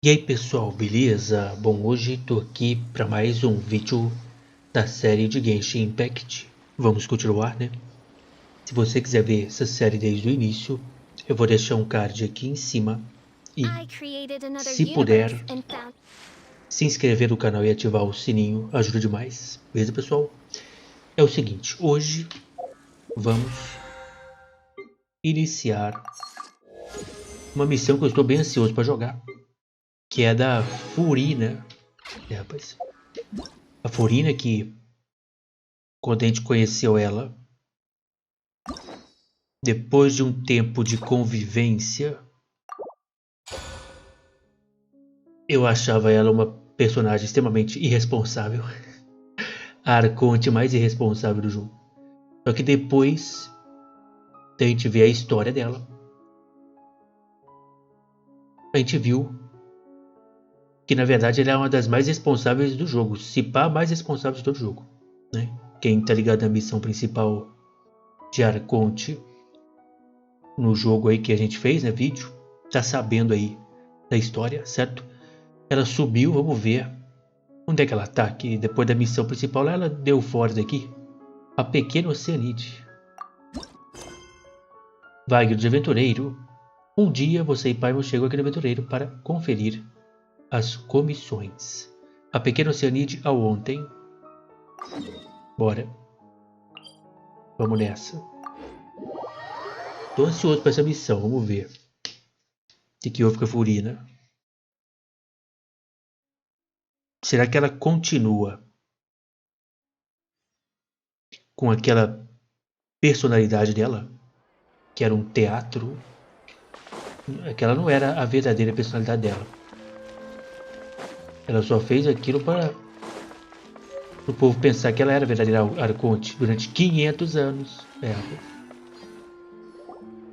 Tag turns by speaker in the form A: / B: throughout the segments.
A: E aí pessoal, beleza? Bom, hoje tô aqui para mais um vídeo da série de Genshin Impact. Vamos continuar, né? Se você quiser ver essa série desde o início, eu vou deixar um card aqui em cima. E, se puder, se inscrever no canal e ativar o sininho ajuda demais. Beleza, pessoal? É o seguinte, hoje vamos iniciar uma missão que eu estou bem ansioso para jogar, que é da Furina. Rapaz. A Furina que, quando a gente conheceu ela, depois de um tempo de convivência, eu achava ela uma personagem extremamente irresponsável. A Arconte mais irresponsável do jogo. Só que depois da gente ver a história dela, a gente viu que na verdade ela é uma das mais responsáveis do jogo. Se pá, a mais responsável de todo o jogo, né? Quem tá ligado na missão principal de Arconte no jogo aí que a gente fez, né, vídeo, tá sabendo aí da história, certo? Ela subiu, vamos ver onde é que ela tá, que depois da missão principal ela deu fora daqui. A pequena Oceanide. Vague de aventureiro. Um dia você e Paimon chegam aqui no aventureiro para conferir as comissões. A pequena Oceanide ao ontem. Bora. Vamos nessa. Tô ansioso para essa missão, vamos ver. O que houve com a Furina? Será que ela continua com aquela personalidade dela? Que era um teatro? Aquela não era a verdadeira personalidade dela. Ela só fez aquilo para o povo pensar que ela era a verdadeira Arconte durante 500 anos. É,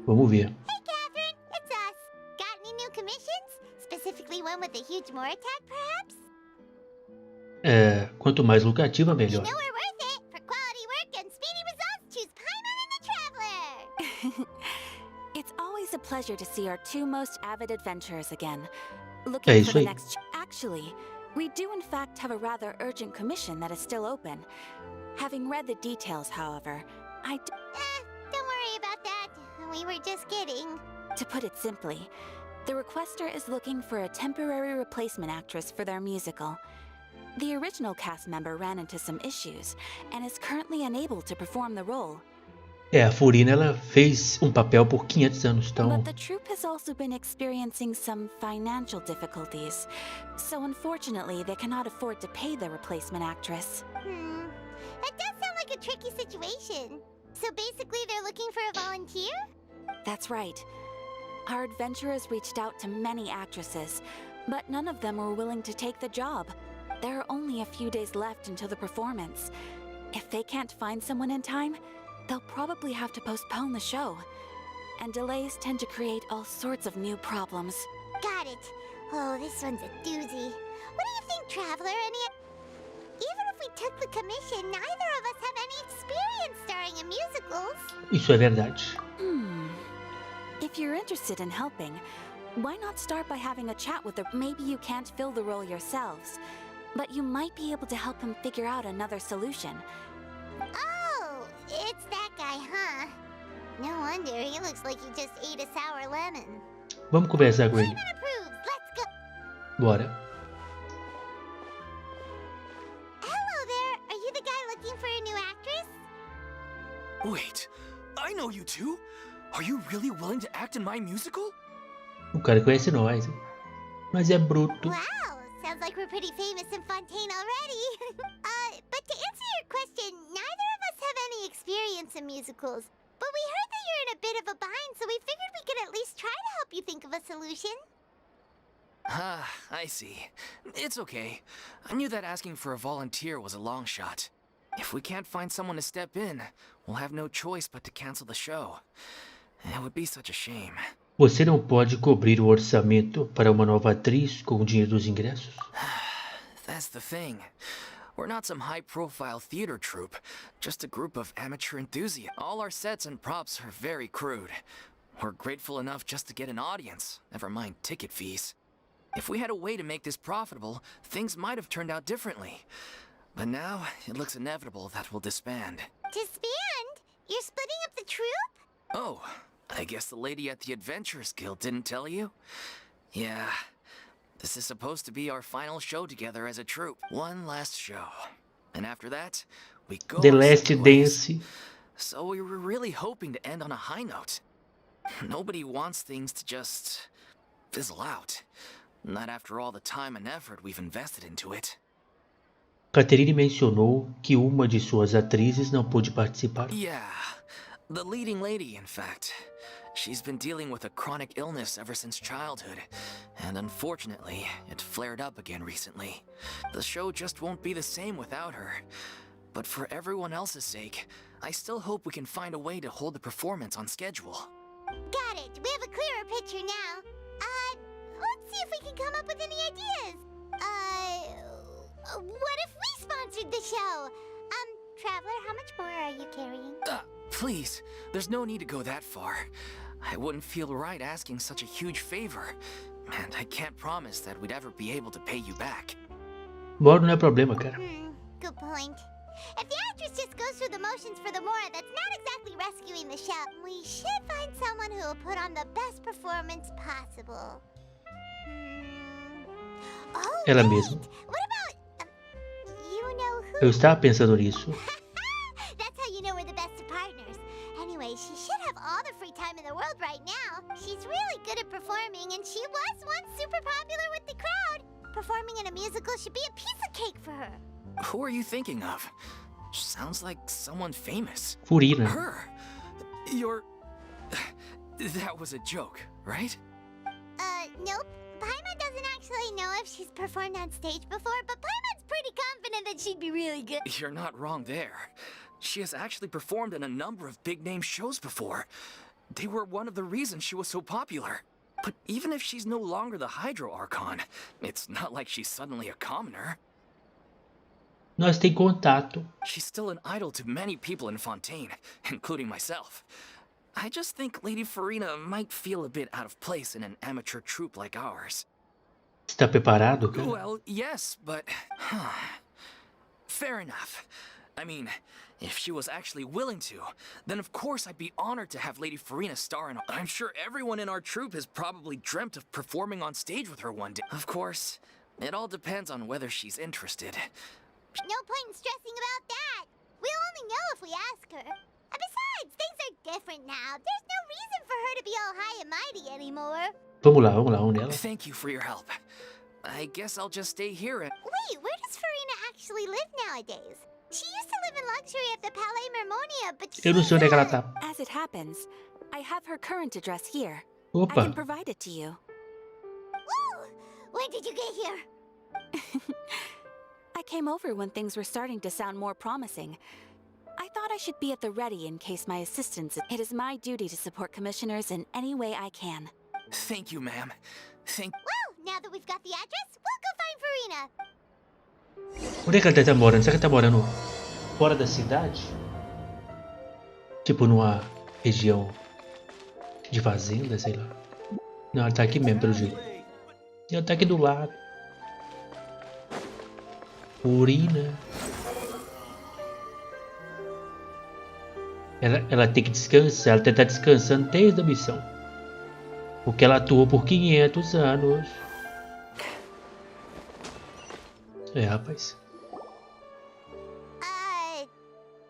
A: vamos ver.
B: Hey, Catherine, it's us. Got any new commissions? Specifically one with a huge Moratag, perhaps?
A: Quanto mais lucrativa,
B: You
A: melhor.
B: know we're worth it. For quality work and speedy results, choose Paimon and the Traveler.
C: It's always a pleasure to see our two most avid adventurers again.
A: É
C: Looking for
A: isso
C: the
A: aí.
C: next... Actually, we do in fact have a rather urgent commission that is still open. Having read the details, however,
B: Don't worry about that. We were just kidding.
C: To put it simply, the requester is looking for a temporary replacement actress for their musical. The original cast member ran into some issues and is currently unable to perform the role.
A: A Furina ela fez um papel por 500 anos, então
C: But the troupe has also been experiencing some financial difficulties, so unfortunately they cannot afford to pay the replacement actress.
B: That does sound like a tricky situation. So basically they're looking for a volunteer?
C: That's right. Our adventurers reached out to many actresses, but none of them were willing to take the job. There are only a few days left until the performance. If they can't find someone in time, they'll probably have to postpone the show. And delays tend to create all sorts of new problems.
B: Got it. Oh, this one's a doozy. What do you think, Traveler? Even if we took the commission, neither of us have any experience starring in musicals.
A: isso é verdade.
C: If you're interested in helping, why not start by having a chat with her? Maybe you can't fill the role yourselves, but you might be able to help him figure out another solution.
B: Oh, it's that guy, huh? No wonder, he looks like he just ate a sour lemon.
A: Vamos conversar com ele.
B: Paimon approves, let's go.
A: Bora.
B: Hello there, are you the guy looking for a new actress?
D: Wait, I know you two. Are you really willing to act in my musical?
A: O cara conhece nós, hein? Mas é bruto.
B: Wow, sounds like we're pretty famous in Fontaine already. But to answer your question, neither of us have any experience in musicals. But we heard that you're in a bit of a bind, so we figured we could at least try to help you think of a solution.
D: Ah, I see. It's okay. I knew that asking for a volunteer was a long shot. If we can't find someone to step in, we'll have no choice but to cancel the show. It would be such a shame.
A: Você não pode cobrir o orçamento para uma nova atriz com o dinheiro dos ingressos?
D: That's the thing. We're not some high-profile theater troupe, just a group of amateur enthusiasts. All our sets and props are very crude. We're grateful enough just to get an audience, never mind ticket fees. If we had a way to make this profitable, things might have turned out differently. But now, it looks inevitable that we'll disband.
B: Disband? You're splitting up the troupe?
D: Oh, I guess the lady at the Adventurers Guild didn't tell you? Yeah. This is supposed to be our final show together as a troupe. One last show. And after that, we go
A: The
D: our
A: Last
D: separate ways.
A: Dance.
D: So we were really hoping to end on a high note. Nobody wants things to just fizzle out. Not after all the time and effort we've invested into it.
A: Catherine mencionou que uma de suas atrizes não pôde participar.
D: Yeah, the leading lady, in fact. She's been dealing with a chronic illness ever since childhood, and unfortunately, it flared up again recently. The show just won't be the same without her. But for everyone else's sake, I still hope we can find a way to hold the performance on schedule.
B: Got it. We have a clearer picture now. Let's see if we can come up with any ideas. What if we sponsored the show? Traveler, how much more are you carrying?
D: Please, there's no need to go that far. I wouldn't feel right asking such a huge favor, and I can't promise that we'd ever be able to pay you back.
A: Moro não é problema, cara.
B: Good point. If the actress just goes through the motions for the Mora, that's not exactly rescuing the show. We should find someone who will put on the best performance possible. Oh,
A: Ela
B: wait.
A: mesma.
B: What about... you know who?
A: Eu estava pensando nisso.
B: That's how you know we're the best of partners. Anyway, she should have all the free time in the world right now. She's really good at performing, and she was once super popular with the crowd. Performing in a musical should be a piece of cake for her.
D: Who are you thinking of? Sounds like someone famous.
A: Furina.
D: Her? You're... That was a joke, right?
B: Nope. Paimon doesn't actually know if she's performed on stage before, but Paimon's pretty confident that she'd be really good.
D: You're not wrong there. She has actually performed in a number of big-name shows before. They were one of the reasons she was so popular. But even if she's no longer the Hydro Archon, it's not like she's suddenly a commoner.
A: Nós tem contato.
D: She's still an idol to many people in Fontaine, including myself. I just think Lady Furina might feel a bit out of place in an amateur troupe like ours.
A: Está preparado, cara?
D: Well, yes, but... Fair enough. I mean, if she was actually willing to, then of course I'd be honored to have Lady Furina star in... I'm sure everyone in our troupe has probably dreamt of performing on stage with her one day. Of course, it all depends on whether she's interested.
B: No point in stressing about that. We'll only know if we ask her. And besides, things are different now. There's no reason for her to be all high and mighty anymore.
A: Vamos lá, vamos nela.
D: Thank you for your help. I guess I'll just stay here and...
B: Wait, where does Furina actually live nowadays? She used to live in luxury at the Palais Mermonia, but
A: Eu não sei onde é que ela tá.
C: As it happens, I have her current address here. I
A: Opa,
C: can provide it to you.
B: Woo! When did you get here?
C: I came over when things were starting to sound more promising. I thought I should be at the ready in case my assistance. It is my duty to support commissioners in any way I can.
D: Thank you, ma'am.
B: Well, now that we've got the address, we'll go find Furina.
A: onde é que ela tá morando? Será que ela tá morando fora da cidade? Tipo numa região de fazenda, sei lá. Não, ela tá aqui mesmo, pelo jeito. E ela tá aqui do lado. Furina. Ela tem que descansar. Ela tá descansando desde a missão. Porque ela atuou por 500 anos. É, rapaz.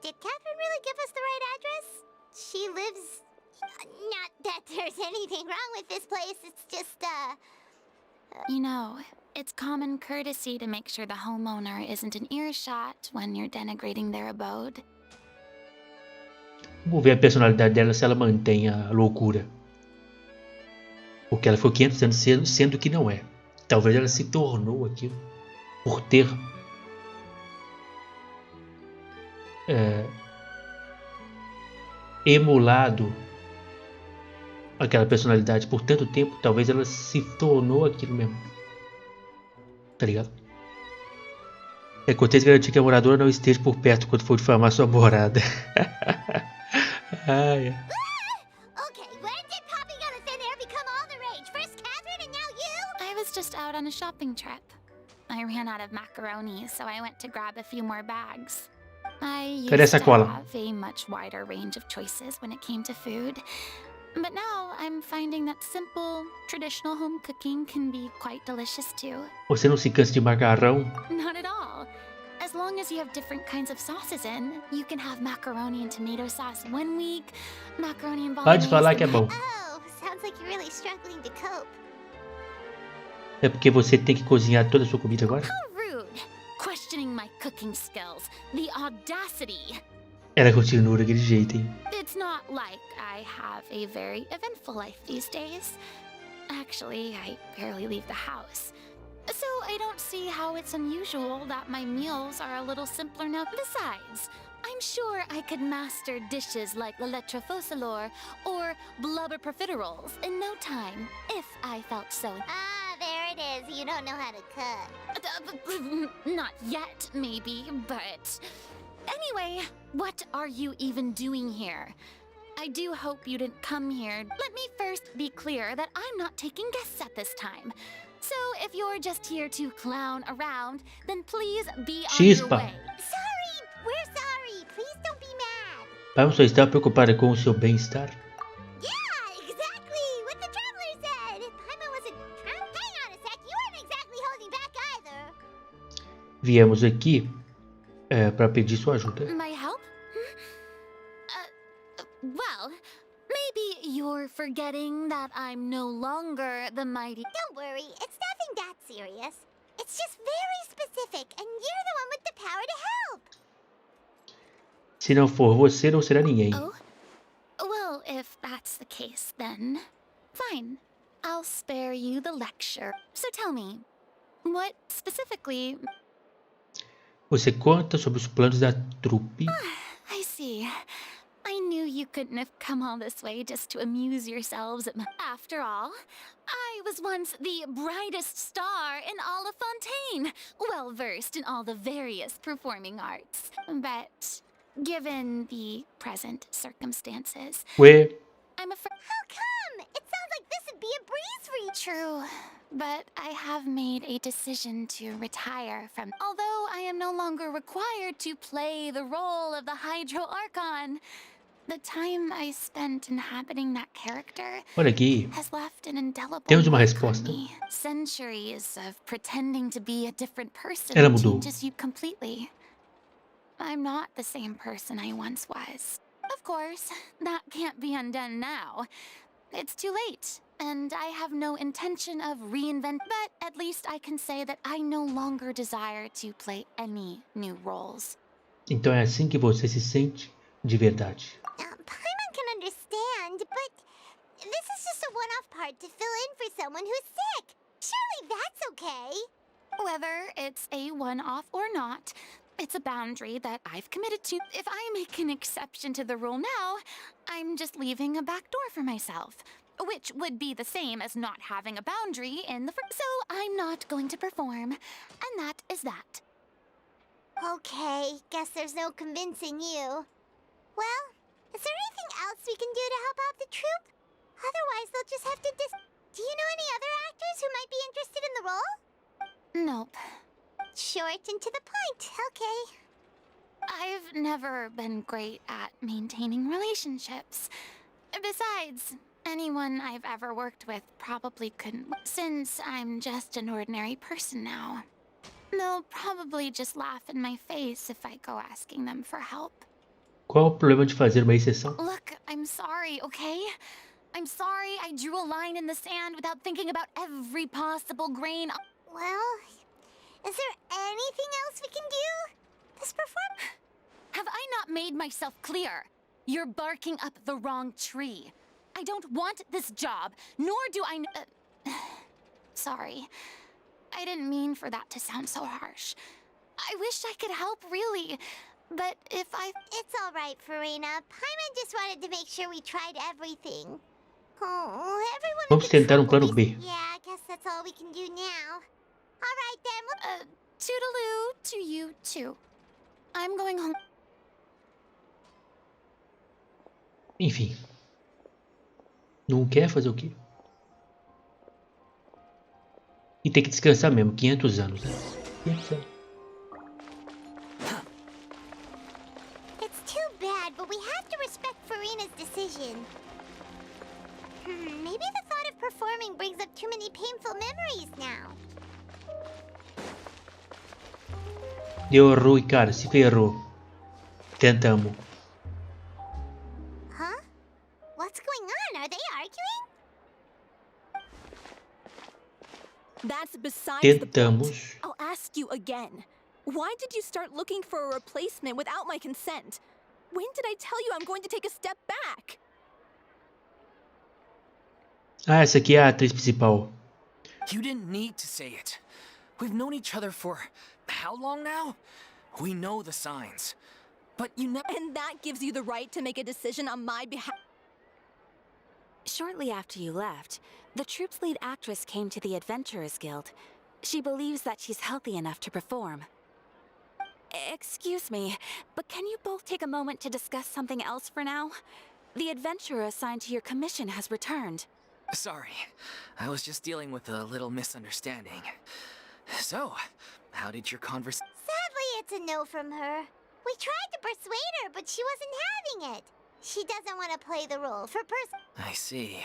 B: Did Catherine really give us the right address? She lives... Not that there's anything wrong with this place, it's just,
E: You know, it's common courtesy to make sure the homeowner isn't in earshot when you're denigrating their abode.
A: Vamos ver a personalidade dela se ela mantém a loucura. Porque ela foi 500 anos sendo que não é. Talvez ela se tornou aquilo por ter emulado aquela personalidade por tanto tempo. Talvez ela se tornou aquilo mesmo. Tá ligado? É cortês garantir que a moradora não esteja por perto quando for difamar sua morada. Ai,
B: okay, when did popping out of thin air become all the rage? First Catherine and now you?
E: I was just out on a shopping trip. I ran out of macaroni, so I went to grab a few more bags. I
A: Cadê a
E: used to
A: sacola?
E: have a much wider range of choices when it came to food. But now I'm finding that simple, traditional home cooking can be quite delicious too.
A: Você não se cansa de macarrão?
E: Not at all. As long as you have different kinds of sauces in, you can have macaroni and tomato sauce one week, macaroni and
A: Pode
E: bolognese
A: falar
E: the
A: que é bom.
B: Oh, sounds like you're really struggling to cope.
A: É porque você tem que cozinhar toda a sua comida agora?
E: How rude! Questioning my cooking skills. The audacity!
A: Ela continua daquele jeito, hein?
E: It's not like I have a very eventful life these days. Actually, I barely leave the house. So I don't see how it's unusual that my meals are a little simpler now. Besides, I'm sure I could master dishes like la lettre focilor or blubber profiteroles in no time, if I felt so.
B: Ah, there it is. You don't know how to cook.
E: Not yet, maybe, but... Anyway, what are you even doing here? I do hope you didn't come here. Let me first be clear that I'm not taking guests at this time. So if you're just here to clown around, then please be on your
A: Chispa.
E: way.
B: Sorry, we're sorry. Please don't be mad.
A: Pai só está preocupada com o seu bem-estar.
B: Yeah, exactly. What the traveler said. Paimon wasn't. Hang on a sec. You weren't exactly holding back either.
A: Viemos aqui para pedir sua ajuda.
E: My help? Well, maybe you're forgetting that I'm no longer the mighty...
B: Don't worry. It's nothing that serious. It's just very specific, and you're the one with the power to help.
A: Se não for você, não será ninguém.
E: Oh? Well, if that's the case, then... Fine. I'll spare you the lecture. So tell me, what specifically...
A: Você conta sobre os planos da trupe.
E: I see. I knew you couldn't have come all this way just to amuse yourselves. After all, I was once the brightest star in all of Fontaine, well versed in all the various performing arts. But given the present circumstances,
A: Ué,
E: I'm afraid...
B: How come? It sounds like this would be a breeze for you.
E: True, but I have made a decision to retire from... Although I am no longer required to play the role of the Hydro Archon, the time I spent inhabiting that character
A: olha aqui.
E: has left an indelible
A: Temos uma
E: mark
A: resposta.
E: on me. Centuries of pretending to be a different person
A: Ela mudou.
E: changes you completely. I'm not the same person I once was. Of course, that can't be undone now. It's too late, and I have no intention of reinvent. But at least I can say that I no longer desire to play any new roles.
A: Então é assim que você se sente de verdade.
B: Paimon can understand, but this is just a one-off part to fill in for someone who's sick. Surely that's okay.
E: Whether it's a one-off or not, it's a boundary that I've committed to. If I make an exception to the rule now, I'm just leaving a back door for myself, which would be the same as not having a boundary in the So I'm not going to perform, and that is that.
B: Okay, guess there's no convincing you. Well, is there anything else we can do to help out the troupe? Otherwise, they'll just have to Do you know any other actors who might be interested in the role?
E: Nope.
B: Short and to the point, okay.
E: I've never been great at maintaining relationships. Besides, anyone I've ever worked with probably couldn't, since I'm just an ordinary person now. They'll probably just laugh in my face if I go asking them for help.
A: Qual o problema de fazer uma exceção?
E: Look, I'm sorry, okay? I'm sorry I drew a line in the sand without thinking about every possible grain.
B: Well, is there anything else we can do? This
E: Have I not made myself clear? You're barking up the wrong tree. I don't want this job, nor do I... Sorry. I didn't mean for that to sound so harsh. I wish I could help, really. But if I...
B: It's all right, Farina. Paimon just wanted to make sure we tried everything. Oh, everyone...
A: Vamos tentar plano B.
B: Yeah, I guess that's all we can do now. All right, then.
E: Toodaloo to you, too. I'm going home.
A: Enfim. Não quer fazer o quê? E tem que descansar mesmo, 500 anos, né? 500 anos.
B: It's too bad, but we have to respect Farina's decision. Maybe the thought of performing brings up too many painful memories now.
A: Deu ruim, cara, se ferrou. Tentamos.
B: Huh? What's going on? Are they arguing?
F: That's besides the point.
A: Tentamos.
F: I'll ask you again. Why did you start looking for a replacement without my consent? When did I tell you I'm going to take a step back?
A: Ah, essa aqui é a atriz principal.
D: You didn't need to say it. We've known each other for how long now? We know the signs. But you never.
F: And that gives you the right to make a decision on my behalf.
C: Shortly after you left, the troup's lead actress came to the Adventurers Guild. She believes that she's healthy enough to perform. Excuse me, but can you both take a moment to discuss something else for now? The adventurer assigned to your commission has returned.
D: Sorry, I was just dealing with a little misunderstanding. So, how did your conversation?
B: Sadly, it's a no from her. We tried to persuade her, but she wasn't having it. She doesn't want to play the role for
D: I see.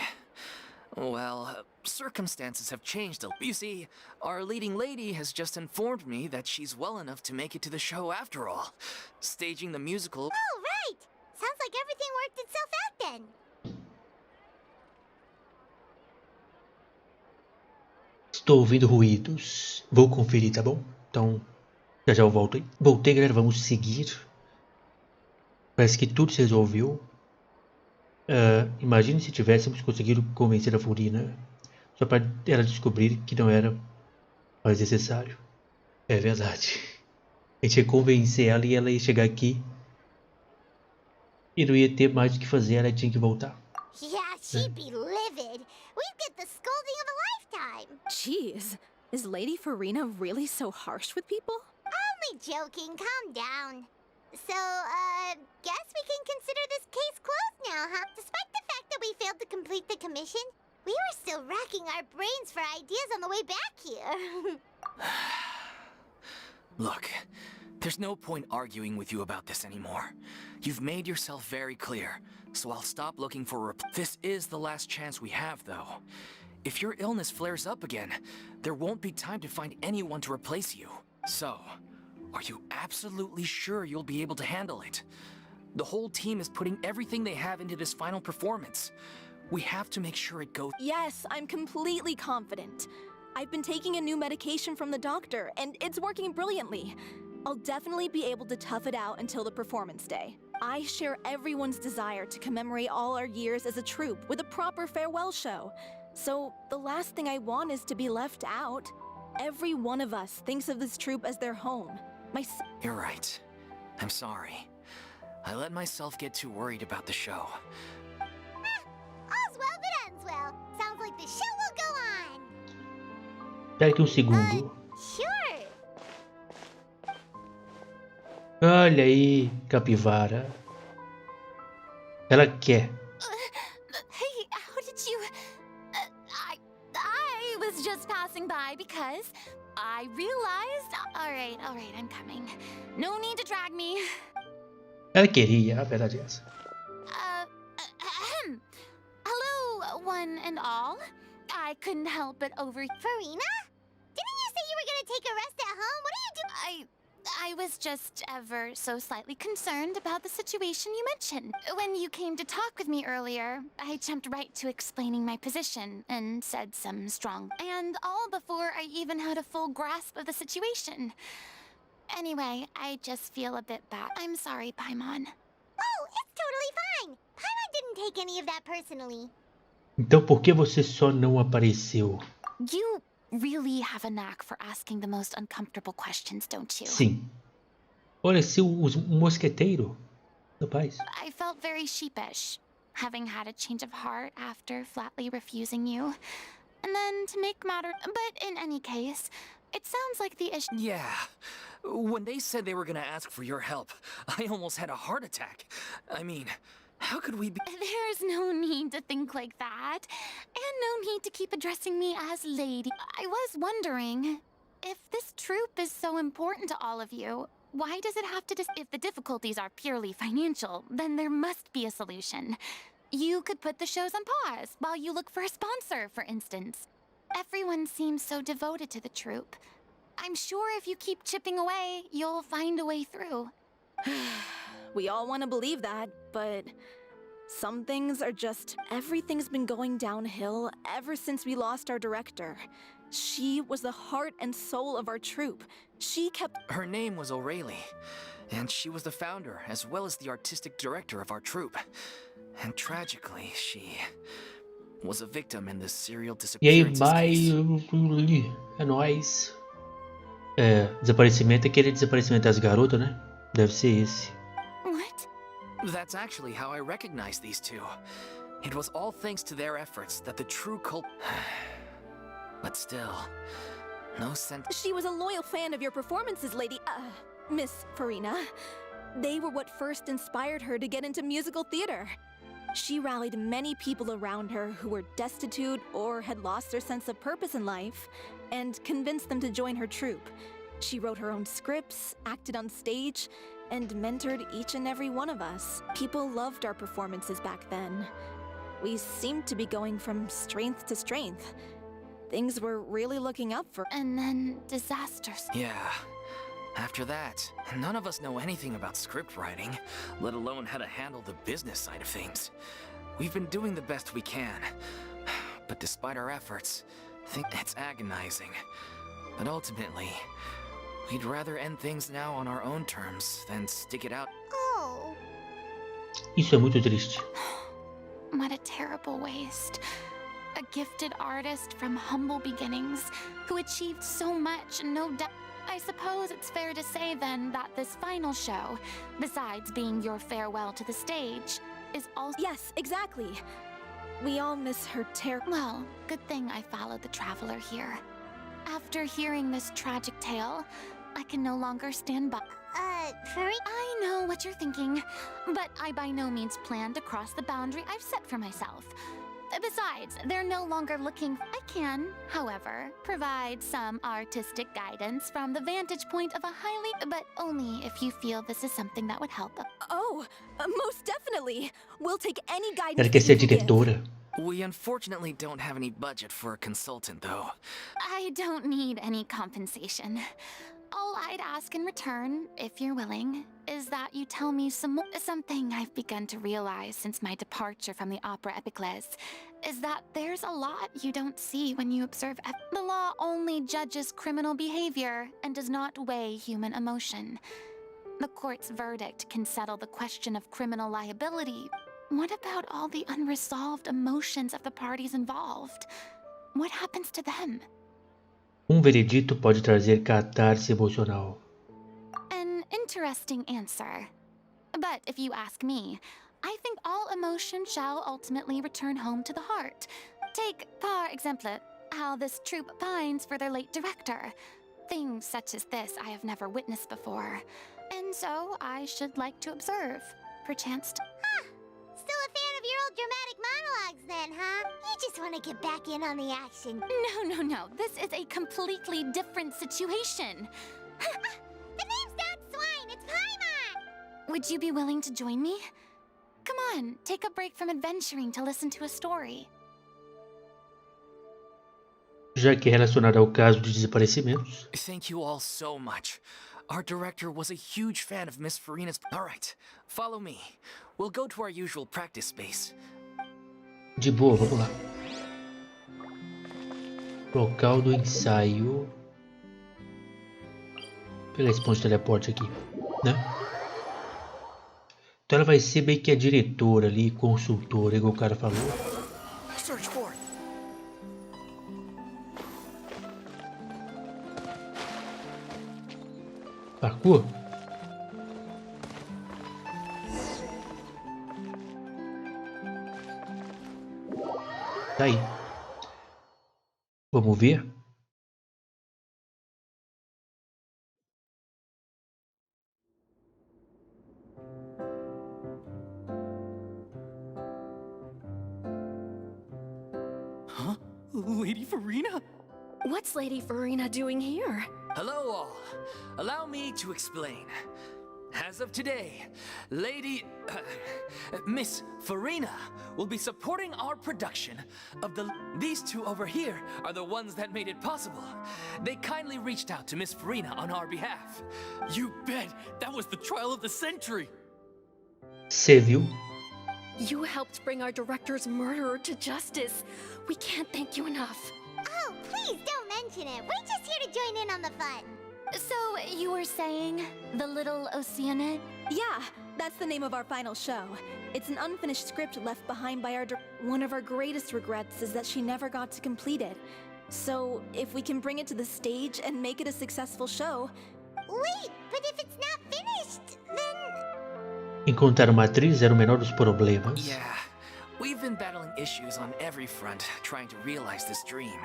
D: Well, circumstances have changed a little. You see, our leading lady has just informed me that she's well enough to make it to the show after all. Staging the musical.
B: Oh, right! Sounds like everything worked itself out then.
A: Estou ouvindo ruídos. Vou conferir, tá bom? Então, já já eu volto aí. Voltei, galera. Vamos seguir. Parece que tudo se resolveu. Imagine se tivéssemos conseguido convencer a Furina só para ela descobrir que não era mais necessário. É verdade. A gente ia convencer ela e ela ia chegar aqui e não ia ter mais o que fazer. Ela tinha que voltar.
B: Yeah, she'd be livid. We'd get the scolding of a lifetime.
F: Jeez, is Lady Farina really so harsh with people?
B: Only joking, calm down. So, guess we can consider this case closed now, huh? Despite the fact that we failed to complete the commission, we were still racking our brains for ideas on the way back here.
D: Look, there's no point arguing with you about this anymore. You've made yourself very clear, so I'll stop looking for This is the last chance we have, though. If your illness flares up again, there won't be time to find anyone to replace you. So, are you absolutely sure you'll be able to handle it? The whole team is putting everything they have into this final performance. We have to make sure it goes.
F: Yes, I'm completely confident. I've been taking a new medication from the doctor, and it's working brilliantly. I'll definitely be able to tough it out until the performance day. I share everyone's desire to commemorate all our years as a troupe with a proper farewell show. So, the last thing I want is to be left out. Every one of us thinks of this troupe as their home.
D: You're right. I'm sorry. I let myself get too worried about the show.
B: All's well that ends well. Sounds like the show will go on.
A: Espera aqui um segundo.
B: Sure.
A: Olha aí, capivara. Ela quer.
E: Hey, how did you... I was just passing by because I realized... All right, I'm coming. No need to drag me.
A: Ela queria, a verdade é essa.
E: Hello, one and all. I couldn't help but
B: Farina? Didn't you say you were gonna take a rest at home? What are you doing?
E: I was just ever so slightly concerned about the situation you mentioned. When you came to talk with me earlier, I jumped right to explaining my position and said some strong... And all before I even had a full grasp of the situation. Anyway, I just feel a bit bad. I'm sorry, Paimon.
B: Oh, it's totally fine. Paimon didn't take any of that personally.
A: Então por que você só não apareceu?
E: You really have a knack for asking the most uncomfortable questions, don't you?
A: Sim. Olha, se o mosqueteiro. Rapaz.
E: I felt very sheepish, having had a change of heart after flatly refusing you. And then to make matter... But in any case, it sounds like the issue...
D: Yeah. When they said they were gonna ask for your help, I almost had a heart attack. I mean, How could we be?
E: There's no need to think like that. And no need to keep addressing me as lady. I was wondering, if this troupe is so important to all of you, why does it have to if the difficulties are purely financial, then there must be a solution. You could put the shows on pause while you look for a sponsor, for instance. Everyone seems so devoted to the troupe. I'm sure if you keep chipping away, you'll find a way through.
F: We all want to believe that, but some things are just. Everything's been going downhill ever since we lost our director. She was the heart and soul of our troupe. She kept.
D: Her name was O'Reilly, and she was the founder as well as the artistic director of our troupe. And tragically, she was a victim in this serial
A: E aí,
D: disappearance
A: bye.
D: case.
A: É nóis. Desaparecimento, aquele desaparecimento das garotas, né? Deve ser esse.
E: What?
D: That's actually how I recognized these two. It was all thanks to their efforts that the true But still, no sense.
F: She was a loyal fan of your performances, Miss Farina. They were what first inspired her to get into musical theater. She rallied many people around her who were destitute or had lost their sense of purpose in life, and convinced them to join her troupe. She wrote her own scripts, acted on stage, and mentored each and every one of us. People loved our performances back then. We seemed to be going from strength to strength. Things were really looking up for.
E: And then disasters.
D: Yeah. After that, none of us know anything about script writing, let alone how to handle the business side of things. We've been doing the best we can, but despite our efforts, I think it's agonizing. But ultimately, we'd rather end things now on our own terms than stick it out.
B: Oh.
A: Isso é muito triste.
E: What a terrible waste. A gifted artist from humble beginnings who achieved so much, no doubt. I suppose it's fair to say then that this final show, besides being your farewell to the stage, is also—
F: Yes, exactly. We all miss her
E: Well, good thing I followed the traveler here. After hearing this tragic tale, I can no longer stand by.
B: Farina?
E: I know what you're thinking, but I by no means plan to cross the boundary I've set for myself. Besides, they're no longer looking. I can, however, provide some artistic guidance from the vantage point of a highly, but only if you feel this is something that would help.
F: Oh, most definitely. We'll take any guidance.
A: Ela quer
F: that
A: ser
F: you can give.
A: diretora.
D: We unfortunately don't have any budget for a consultant, though.
E: I don't need any compensation. All I'd ask in return, if you're willing, is that you tell me something I've begun to realize since my departure from the Opera Epiclese, is that there's a lot you don't see when you observe. The law only judges criminal behavior and does not weigh human emotion. The court's verdict can settle the question of criminal liability. What about all the unresolved emotions of the parties involved? What happens to them?
A: Veredito pode trazer catarse emocional.
E: An interesting answer. But if you ask me, I think all emotion shall ultimately return home to the heart. Take, par exemple, how this troupe pines for their late director. Things such as this I have never witnessed before. And so I should like to observe. Perchance to—
B: Still a fan of your old dramatic monologues then, huh? You just want to get back in on the action.
E: No. This is a completely different situation.
B: The name's not Swine, it's Paimon!
E: Would you be willing to join me? Come on, take a break from adventuring to listen to a story.
A: Já que é relacionado ao caso de desaparecimentos.
D: Thank you all so much. Our director was a huge fan of Miss Farina's. All right, follow me. We'll go to our usual practice space.
A: De boa, vamos lá. Local do ensaio. Vou pegar esse ponto de teleporte aqui, né? Então ela vai ser meio que a diretora ali, consultora, igual o cara falou.
D: Search for.
A: Parkour? Tá aí. Vamos ver?
D: Lady Farina?
F: What's Lady Farina doing here?
D: Hello all. Allow me to explain. As of today, Miss Farina will be supporting our production of These two over here are the ones that made it possible. They kindly reached out to Miss Farina on our behalf. You bet! That was the trial of the century!
A: Você viu?
F: You helped bring our director's murderer to justice. We can't thank you enough.
B: Oh, please don't mention it. We're just here to join in on the fun.
E: So, you were saying the Little Oceanid?
F: Yeah, that's the name of our final show. It's an unfinished script left behind by one of our greatest regrets is that she never got to complete it. So, if we can bring it to the stage and make it a successful show...
B: Wait, but if it's not finished, then...
A: Encontrar uma atriz era o menor dos problemas.
D: Yeah, we've been battling issues on every front trying to realize this dream.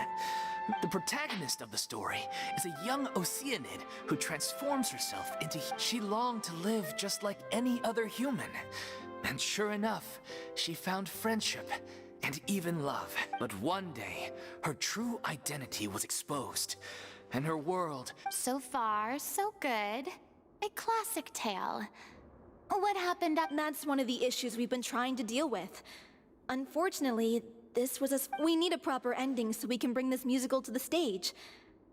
D: The protagonist of the story is a young Oceanid who transforms herself into... She longed to live just like any other human. And sure enough, she found friendship and even love. But one day, her true identity was exposed, and her world...
E: So far, so good. A classic tale. What happened up...
F: That's one of the issues we've been trying to deal with. Unfortunately, we need a proper ending so we can bring this musical to the stage.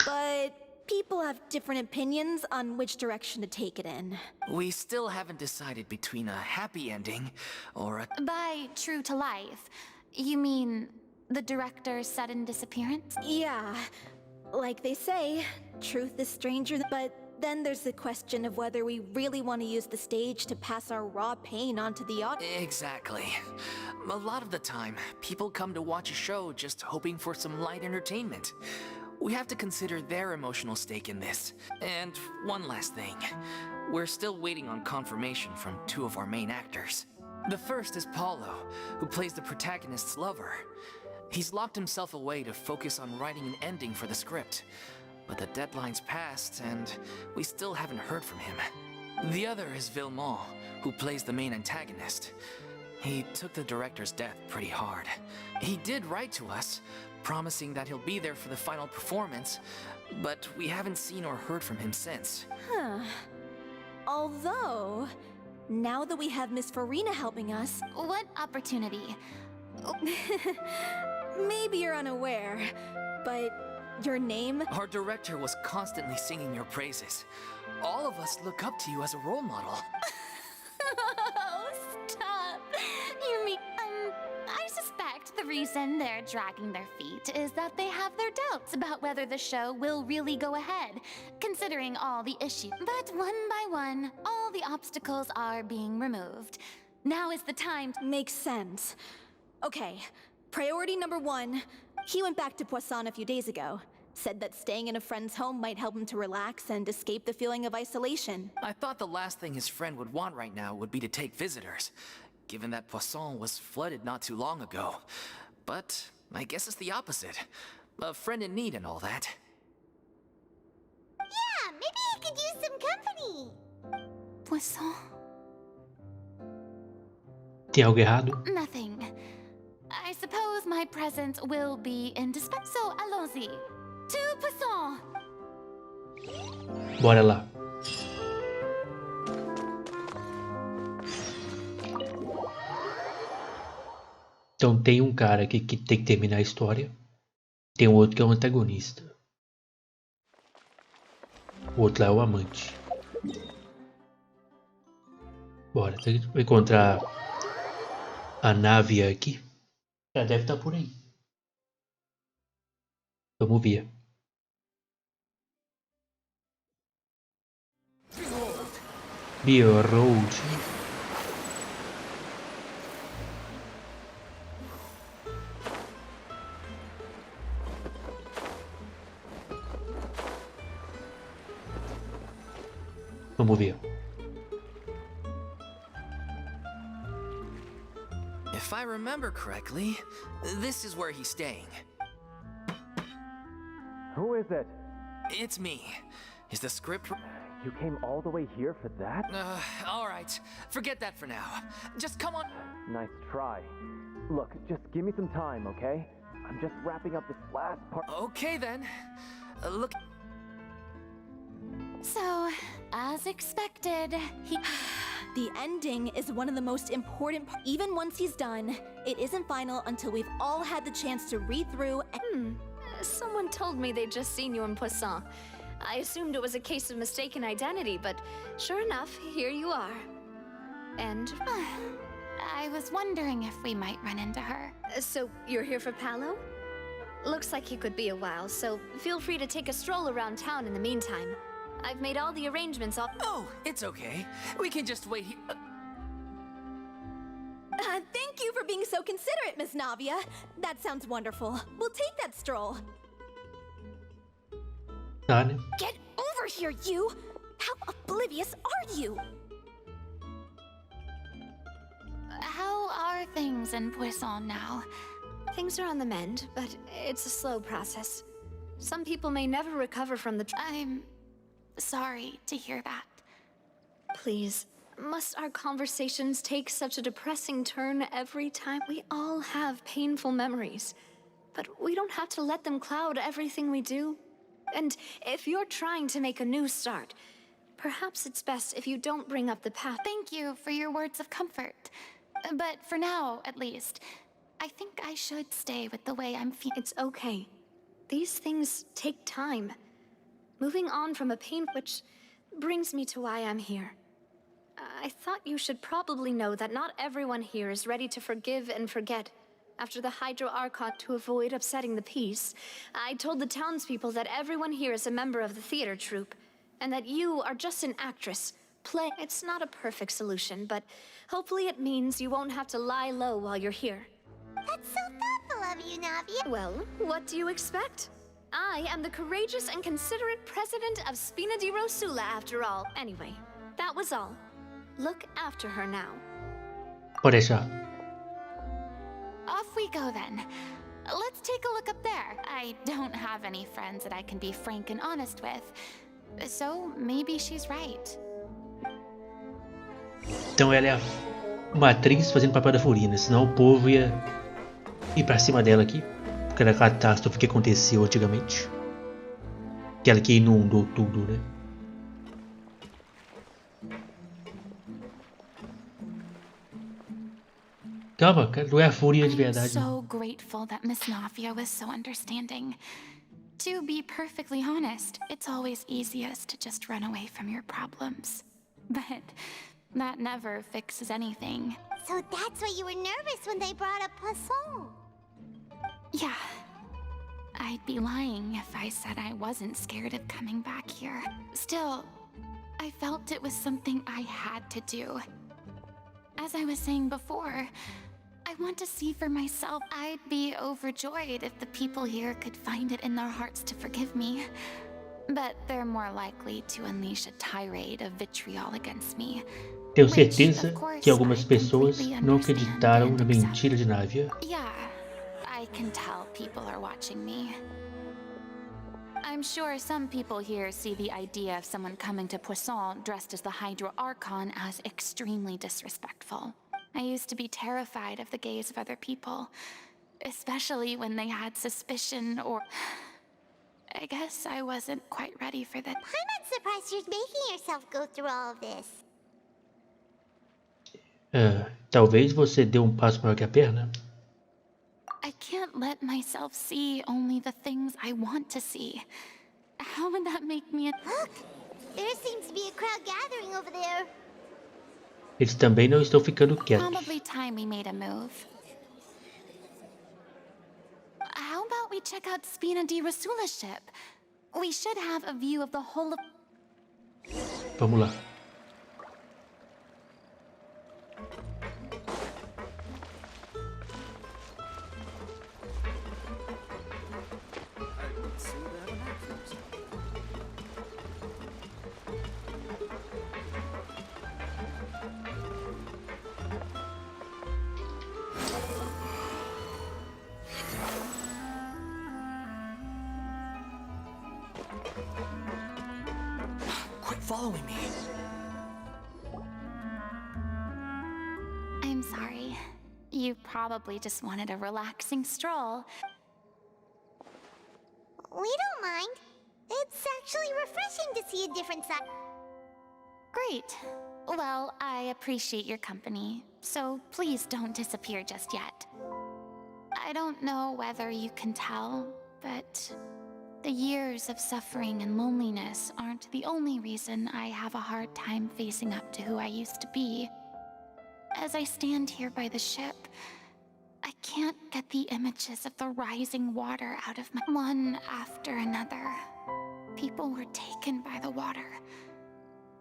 F: But people have different opinions on which direction to take it in.
D: We still haven't decided between a happy ending or a...
E: By true to life, you mean the director's sudden disappearance?
F: Yeah, like they say, truth is stranger but then there's the question of whether we really want to use the stage to pass our raw pain onto the audience.
D: Exactly. A lot of the time, people come to watch a show just hoping for some light entertainment. We have to consider their emotional stake in this. And one last thing. We're still waiting on confirmation from two of our main actors. The first is Paulo, who plays the protagonist's lover. He's locked himself away to focus on writing an ending for the script. But the deadline's passed, and we still haven't heard from him. The other is Villemont, who plays the main antagonist. He took the director's death pretty hard. He did write to us, promising that he'll be there for the final performance, but we haven't seen or heard from him since.
F: Huh. Although, now that we have Miss Farina helping us...
E: What opportunity?
F: Maybe you're unaware, but... Your name?
D: Our director was constantly singing your praises. All of us look up to you as a role model.
E: Oh, stop! You mean, I suspect the reason they're dragging their feet is that they have their doubts about whether the show will really go ahead, considering all the issues. But one by one, all the obstacles are being removed. Now is the time to...
F: Makes sense. Okay, priority number 1. He went back to Poisson a few days ago. Said that staying in a friend's home might help him to relax and escape the feeling of isolation.
D: I thought the last thing his friend would want right now would be to take visitors, given that Poisson was flooded not too long ago. But I guess it's the opposite. A friend in need and all that.
B: Yeah, maybe he could use some company.
E: Poisson?
A: Tem algo errado?
E: Nothing. I suppose my presence will be indispensable. So, allons-y. To Poisson!
A: Bora lá. Então tem um cara aqui que tem que terminar a história. Tem um outro que é o antagonista. O outro lá é o amante. Bora, tem que encontrar a nave aqui. Já deve estar por aí. Vamos ver. Behold. Vamos ver.
D: If I remember correctly, this is where he's staying.
G: Who is it?
D: It's me. Is the script...
G: You came all the way here for that?
D: Alright. Forget that for now. Just come on...
G: Nice try. Look, just give me some time, okay? I'm just wrapping up this last part.
D: Okay then. Look.
E: So, as expected, he.
F: The ending is one of the most important parts. Even once he's done, it isn't final until we've all had the chance to read through and
H: Someone told me they'd just seen you in Poisson. I assumed it was a case of mistaken identity, but sure enough, here you are. And
E: I was wondering if we might run into her.
H: so you're here for Paolo? Looks like he could be a while, so feel free to take a stroll around town in the meantime. I've made all the arrangements all.
D: Oh, it's okay. We can just wait here.
F: thank you for being so considerate, Miss Navia. That sounds wonderful. We'll take that stroll.
A: Tá, né?
F: Get over here, you! How oblivious are you?
E: How are things in Poisson now?
H: Things are on the mend, but it's a slow process. Some people may never recover from the.
E: I'm sorry to hear that.
H: Please, must our conversations take such a depressing turn every time? We all have painful memories, but we don't have to let them cloud everything we do. And if you're trying to make a new start, perhaps it's best if you don't bring up the past.
E: Thank you for your words of comfort. But for now, at least, I think I should stay with the way I'm feeling.
H: It's okay. These things take time. Moving on from a pain, which brings me to why I'm here. I thought you should probably know that not everyone here is ready to forgive and forget. After the Hydro Archon, to avoid upsetting the peace, I told the townspeople that everyone here is a member of the theater troupe, and that you are just an actress. It's not a perfect solution, but hopefully it means you won't have to lie low while you're here.
B: That's so thoughtful of you, Navia.
H: Well, what do you expect? I am the courageous and considerate president of Spina di Rosula, after all. Anyway, that was all. Look after her now.
A: Pode deixar.
E: Off we go then. Let's take a look up there. I don't have any friends that I can be frank and honest with. So maybe she's right.
A: Então ela é uma atriz fazendo papel da Furina, senão o povo ia ir pra cima dela aqui. Por aquela catástrofe que aconteceu antigamente. Aquela que inundou tudo, né? Calma, cara, não é a Furina de
E: I'm
A: verdade.
E: so grateful that Miss Navia was so understanding. To be perfectly honest, it's always easiest to just run away from your problems. But that never fixes anything.
B: So that's why you were nervous when they brought up Poisson.
E: Yeah. I'd be lying if I said I wasn't scared of coming back here. Still, I felt it was something I had to do. As I was saying before, I want to see for myself. I'd be overjoyed if the people here could find it in their hearts to forgive me. But they're more likely to unleash a tirade of vitriol against me.
A: Tenho certeza que algumas pessoas não acreditaram na mentira de Navia.
E: Yeah, I can tell people are watching me. I'm sure some people here see the idea of someone coming to Poisson dressed as the Hydro Archon as extremely disrespectful. I used to be terrified of the gaze of other people, especially when they had suspicion or... I guess I wasn't quite ready for that.
B: I'm not surprised you're making yourself go through all of this.
A: Talvez você dê passo maior que a perna.
E: I can't let myself see only the things I want to see. How would that make me
B: Look! There seems to be a crowd gathering over there.
A: Eles também não estão ficando quietos.
E: Probably time we made a move. How about we check out Spina di Rosula's ship? We should have a view of the whole of...
A: Vamos lá.
D: Quit following me.
E: I'm sorry. You probably just wanted a relaxing stroll.
B: we don't mind. It's actually refreshing to see a different side.
E: Great. Well, I appreciate your company, so please don't disappear just yet. I don't know whether you can tell, but the years of suffering and loneliness aren't the only reason I have a hard time facing up to who I used to be. As I stand here by the ship, I can't get the images of the rising water out of my... One after another, people were taken by the water.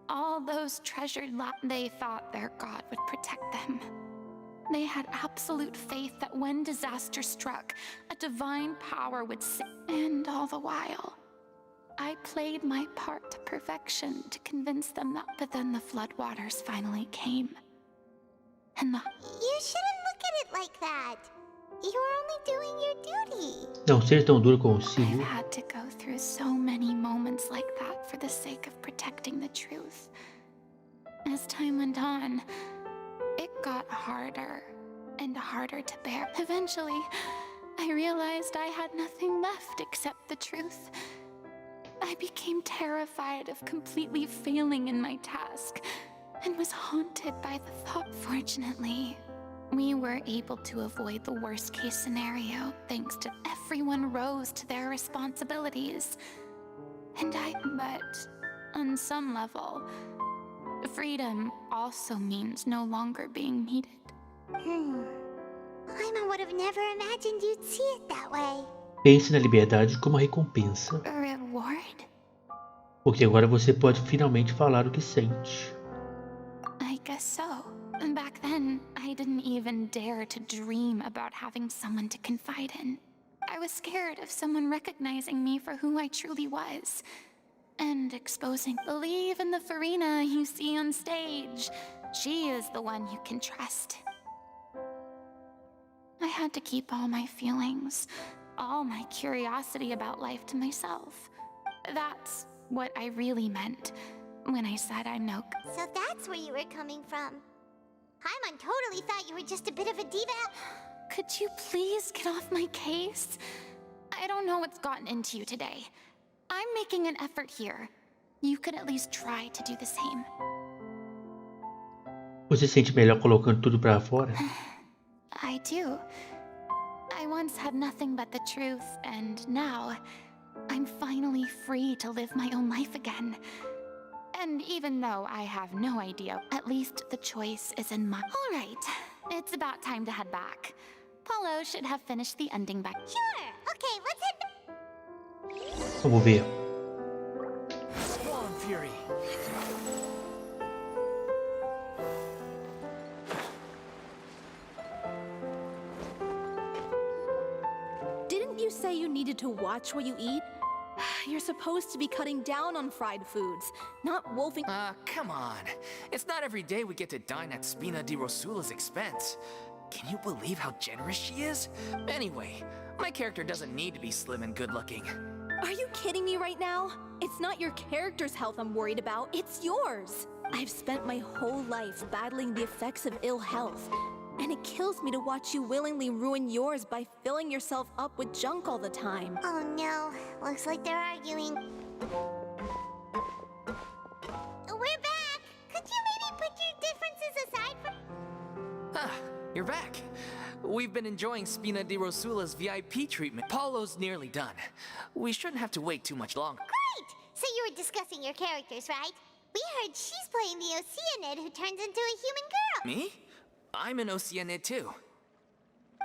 E: All those treasured they thought their god would protect them. They had absolute faith that when disaster struck, a divine power would save. And all the while, I played my part to perfection to convince them that. But then the floodwaters finally came. And
B: You shouldn't look at it like that. You're only doing your duty.
A: Não seja tão duro
E: I've
A: consigo.
E: had to go through so many moments like that for the sake of protecting the truth. As time went on, it got harder and harder to bear. Eventually, I realized I had nothing left except the truth. I became terrified of completely failing in my task and was haunted by the thought. Fortunately, we were able to avoid the worst-case scenario thanks to everyone rose to their responsibilities. But on some level, freedom also means no longer being needed.
B: Paimon would have never imagined you'd see it that way.
A: Pense na liberdade como recompensa,
E: A reward?
A: porque agora você pode finalmente falar o que sente.
E: I guess so. Back then, I didn't even dare to dream about having someone to confide in. I was scared of someone recognizing me for who I truly was. And exposing. Believe in the Farina you see on stage. She is the one you can trust. I had to keep all my feelings, all my curiosity about life to myself. That's what I really meant when I said I'm no...
B: So that's where you were coming from. Paimon totally thought you were just a bit of a diva.
E: Could you please get off my case? I don't know what's gotten into you today. I'm making an effort here. You could at least try to do the same.
A: Você se sente melhor colocando tudo pra fora?
E: I do. I once had nothing but the truth, and now I'm finally free to live my own life again. And even though I have no idea, at least the choice is in my... All right, it's about time to head back. Paulo should have finished the ending back.
B: Sure. Okay, let's head.
A: Vamos ver.
D: Swan Fury.
F: Didn't you say you needed to watch what you eat? You're supposed to be cutting down on fried foods, not wolfing.
D: Come on. It's not every day we get to dine at Spina di Rosula's expense. Can you believe how generous she is? Anyway, my character doesn't need to be slim and good-looking.
F: Are you kidding me right now? It's not your character's health I'm worried about, it's yours. I've spent my whole life battling the effects of ill health, and it kills me to watch you willingly ruin yours by filling yourself up with junk all the time.
B: Oh no, looks like they're arguing. We're back! Could you maybe put your differences aside for...
D: Ah, you're back. We've been enjoying Spina di Rosula's VIP treatment. Paulo's nearly done. We shouldn't have to wait too much longer.
B: Great! So you were discussing your characters, right? We heard she's playing the Oceanid who turns into a human girl.
D: Me? I'm an Oceanid too.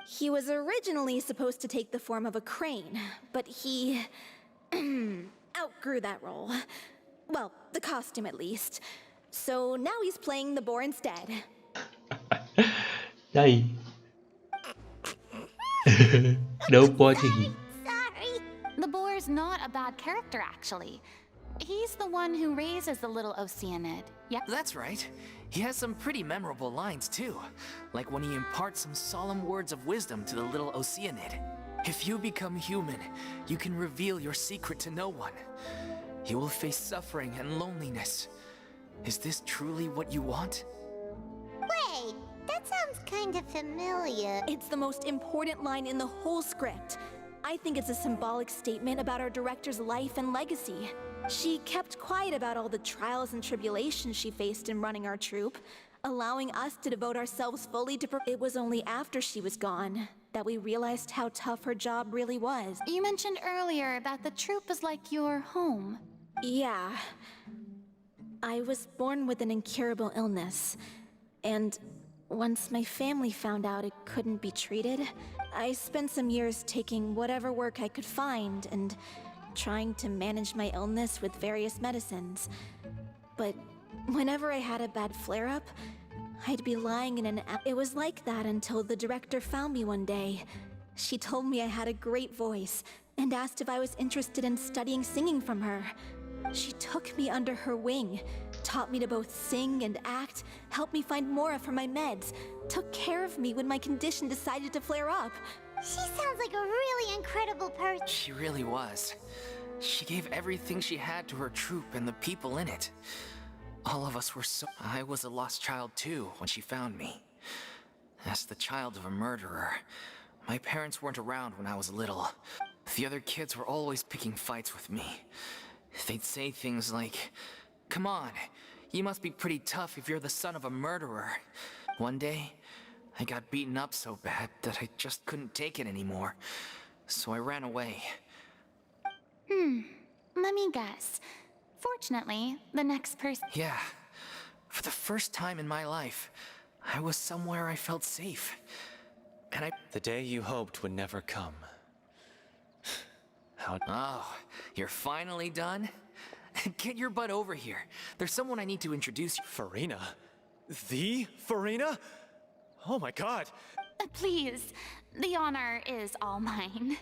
F: He was originally supposed to take the form of a crane, but he outgrew that role. Well, the costume at least. So now he's playing the boar instead.
A: E aí? Não pode rir.
B: Sorry.
E: The boar's not a bad character, actually. He's the one who raises the little Oceanid. Yep.
D: That's right. He has some pretty memorable lines too, like when he imparts some solemn words of wisdom to the little Oceanid. If you become human, you can reveal your secret to no one. You will face suffering and loneliness. Is this truly what you want?
B: Wait, that sounds kind of familiar.
F: It's the most important line in the whole script. I think it's a symbolic statement about our director's life and legacy. She kept quiet about all the trials and tribulations she faced in running our troupe, allowing us to devote ourselves fully to It was only after she was gone that we realized how tough her job really was.
E: You mentioned earlier that the troupe is like your home.
F: Yeah. I was born with an incurable illness, and once my family found out it couldn't be treated, I spent some years taking whatever work I could find and trying to manage my illness with various medicines. But whenever I had a bad flare-up, I'd be lying in an It was like that until the director found me one day. She told me I had a great voice and asked if I was interested in studying singing from her. She took me under her wing, taught me to both sing and act, helped me find Mora for my meds, took care of me when my condition decided to flare up.
B: She sounds like a really incredible person.
D: She really was. She gave everything she had to her troupe and the people in it. All of us were I was a lost child too when she found me. As the child of a murderer, my parents weren't around when I was little. The other kids were always picking fights with me. They'd say things like, "Come on, you must be pretty tough if you're the son of a murderer." One day, I got beaten up so bad that I just couldn't take it anymore. So I ran away.
E: Let me guess. Fortunately, the next person.
D: Yeah. For the first time in my life, I was somewhere I felt safe. And
I: The day you hoped would never come. How...
D: Oh, you're finally done? Get your butt over here. There's someone I need to introduce you.
I: Furina? The Furina? Oh my god!
E: Please, the honor is all mine.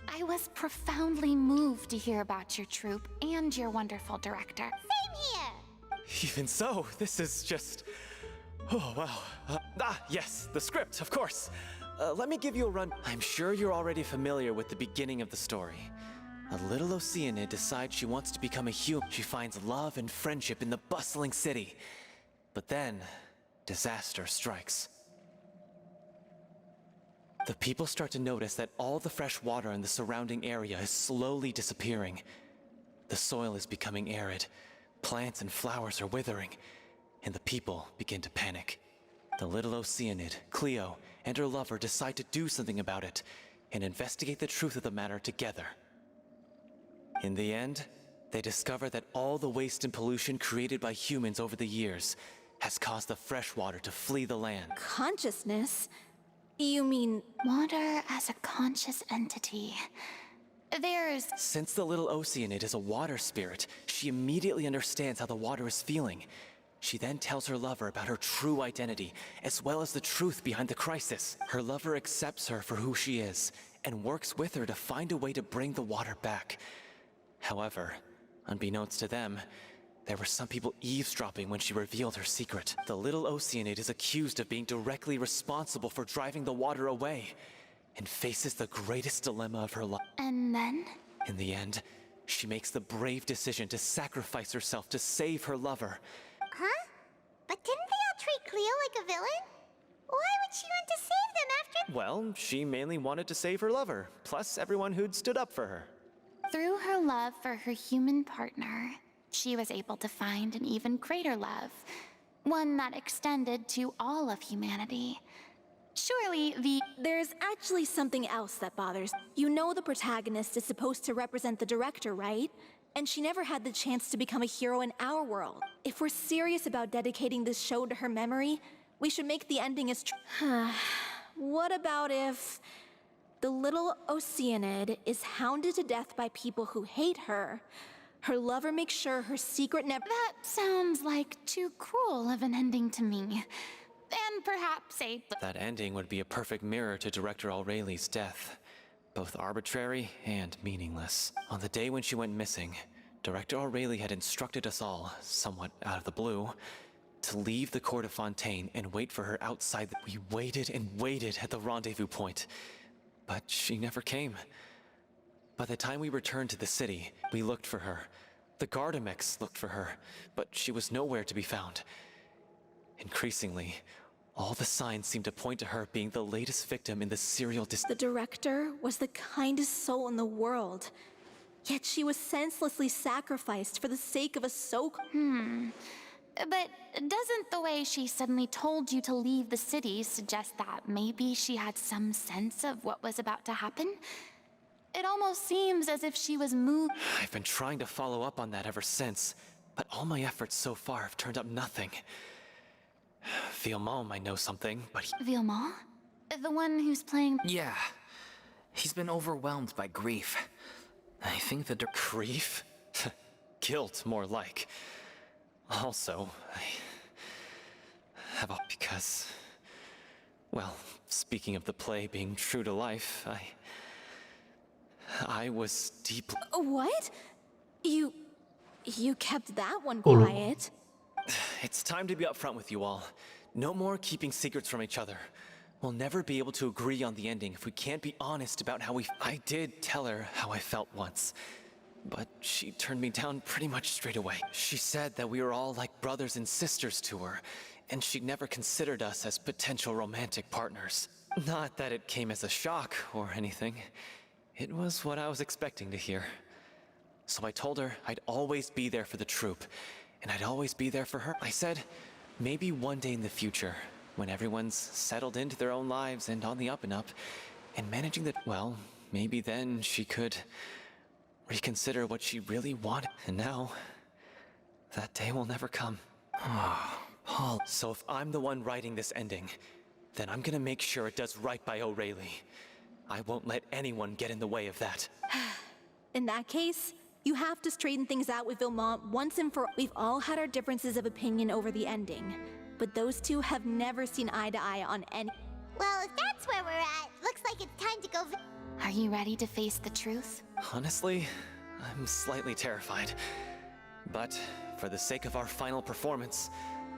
E: I was profoundly moved to hear about your troupe and your wonderful director.
B: Same here.
I: Even so, this is just... Oh, wow. Yes, the script, of course. Let me give you a run. I'm sure you're already familiar with the beginning of the story. A little Oceanid decides she wants to become a human. She finds love and friendship in the bustling city. But then, disaster strikes. The people start to notice that all the fresh water in the surrounding area is slowly disappearing. The soil is becoming arid, plants and flowers are withering, and the people begin to panic. The little Oceanid, Cleo, and her lover decide to do something about it and investigate the truth of the matter together. In the end, they discover that all the waste and pollution created by humans over the years has caused the fresh water to flee the land.
F: Consciousness? You mean...
E: Water as a conscious entity. There's...
I: Since the little Oceanid is a water spirit, she immediately understands how the water is feeling. She then tells her lover about her true identity, as well as the truth behind the crisis. Her lover accepts her for who she is, and works with her to find a way to bring the water back. However, unbeknownst to them, there were some people eavesdropping when she revealed her secret. The little Oceanid is accused of being directly responsible for driving the water away, and faces the greatest dilemma of her life.
E: And then?
I: In the end, she makes the brave decision to sacrifice herself to save her lover.
B: Huh? But didn't they all treat Cleo like a villain? Why would she want to save them after...
I: Well, she mainly wanted to save her lover, plus everyone who'd stood up for her.
E: Through her love for her human partner, she was able to find an even greater love. One that extended to all of humanity. Surely
F: There's actually something else that bothers. You know the protagonist is supposed to represent the director, right? And she never had the chance to become a hero in our world. If we're serious about dedicating this show to her memory, we should make the ending as What about if the little Oceanid is hounded to death by people who hate her? Her lover makes sure her secret never...
E: That sounds like too cruel of an ending to me. And perhaps a...
I: That ending would be a perfect mirror to Director Aureli's death. Both arbitrary and meaningless. On the day when she went missing, Director Aureli had instructed us all, somewhat out of the blue, to leave the court of Fontaine and wait for her outside. We waited and waited at the rendezvous point, but she never came. By the time we returned to the city, we looked for her. The Gardamex looked for her, but she was nowhere to be found. Increasingly, All the signs seem to point to her being the latest victim in the serial
F: The director was the kindest soul in the world. Yet she was senselessly sacrificed for the sake of a
E: But doesn't the way she suddenly told you to leave the city suggest that maybe she had some sense of what was about to happen? It almost seems as if she was moved.
I: I've been trying to follow up on that ever since, but all my efforts so far have turned up nothing. Villemont might know something, but
E: Villemont? The one who's playing...
D: Yeah. He's been overwhelmed by grief. I think the
I: grief? Guilt, more like. Also, I have a... because... Well, speaking of the play being true to life, I was deeply...
F: What? You kept that one
A: Oh, no.
F: quiet.
I: It's time to be upfront with you all. No more keeping secrets from each other. We'll never be able to agree on the ending if we can't be honest about how we... I did tell her how I felt once, but she turned me down pretty much straight away. She said that we were all like brothers and sisters to her, and she'd never considered us as potential romantic partners. Not that it came as a shock or anything. It was what I was expecting to hear. So I told her I'd always be there for the troupe, and I'd always be there for her. I said, maybe one day in the future, when everyone's settled into their own lives and on the up and up, and managing the... well, maybe then she could reconsider what she really wanted. And now, that day will never come. Paul. So if I'm the one writing this ending, then I'm gonna make sure it does right by O'Reilly. I won't let anyone get in the way of that.
F: In that case, you have to straighten things out with Villemont once and for all. We've all had our differences of opinion over the ending, but those two have never seen eye to eye on any...
B: Well, if that's where we're at, looks like it's time to go.
E: Are you ready to face the truth?
I: Honestly, I'm slightly terrified. But for the sake of our final performance,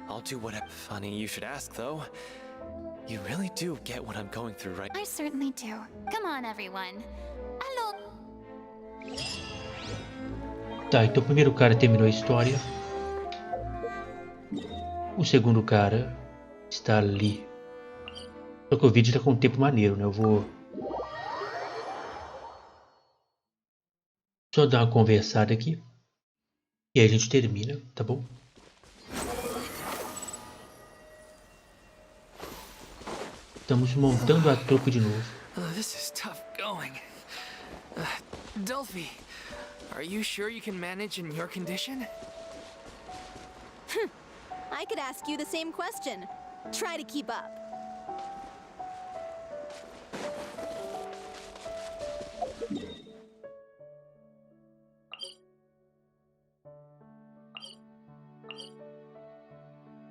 I: I'll do whatever. Funny you should ask, though. You really do get what I'm going through, right?
E: I certainly do. Come on, everyone. Hello.
A: Tá, então o primeiro cara terminou a história. O segundo cara está ali. Só que o vídeo tá com um tempo maneiro, né? Eu vou só dar uma conversada aqui. E aí a gente termina, tá bom? Estamos montando a trupe de novo.
D: This is tough going. Delphi, are you sure you can manage in your condition?
F: I could ask you the same question. Try to keep up.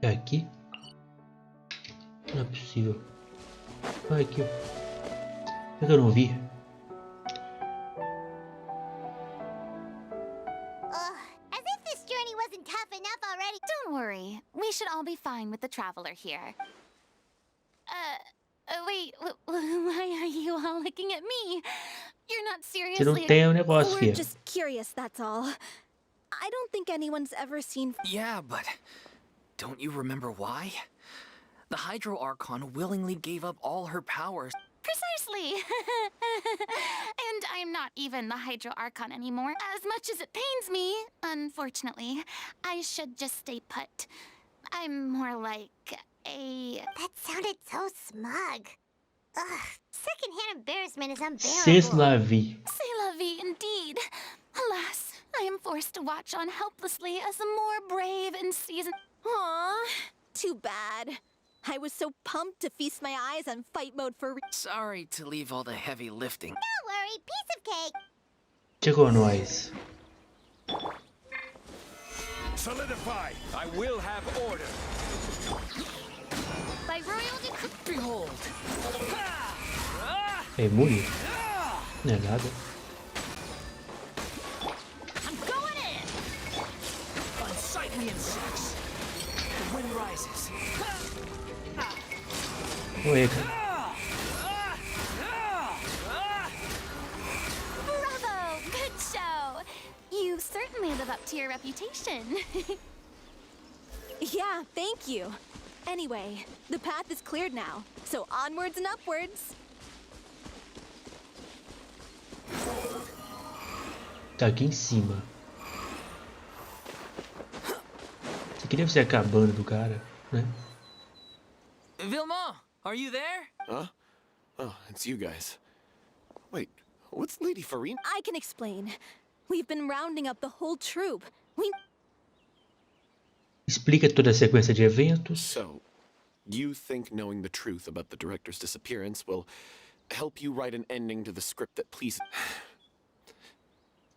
A: É aqui? Não é possível. Ah, aqui, ó. Por que eu não vi?
B: As if this journey wasn't tough enough already.
E: Don't worry. We should all be fine with the traveler here. Wait, why are you all looking at me? You're not
A: Você não
E: seriously...
A: tem um negócio,
F: We're
A: filha.
F: just curious, that's all. I don't think anyone's ever seen...
D: Yeah, but don't you remember why? The Hydro Archon willingly gave up all her powers.
E: Precisely. And I'm not even the Hydro Archon anymore. As much as it pains me, unfortunately, I should just stay put. I'm more like a...
B: That sounded so smug. Ugh, secondhand embarrassment is
A: C'est
B: unbearable.
A: la vie.
E: C'est la vie indeed. Alas, I am forced to watch on helplessly as the more brave and seasoned...
F: Aw, too bad. I was so pumped to feast my eyes on fight mode for...
D: Sorry to leave all the heavy lifting.
B: Don't worry, piece of cake.
A: Chegou nós.
J: Solidify! I will have order!
E: By royal decree...
D: Behold!
A: É imune? Não é nada.
D: I'm going in! Unsightly insects! The wind rises.
A: Oi, cara.
E: Bravo! Good show! You certainly live up to your reputation.
F: Yeah, thank you. Anyway, the path is cleared now, so onwards and upwards.
A: Tá aqui em cima. Isso aqui deve ser a cabana do cara, né?
D: Vilma, are you there?
K: Huh? Oh, it's you guys. Wait, what's Lady Farine?
F: I can explain. We've been rounding up the whole troop.
A: Explica toda a sequência de eventos.
K: So, you think knowing the truth about the director's disappearance will help you write an ending to the script that pleases...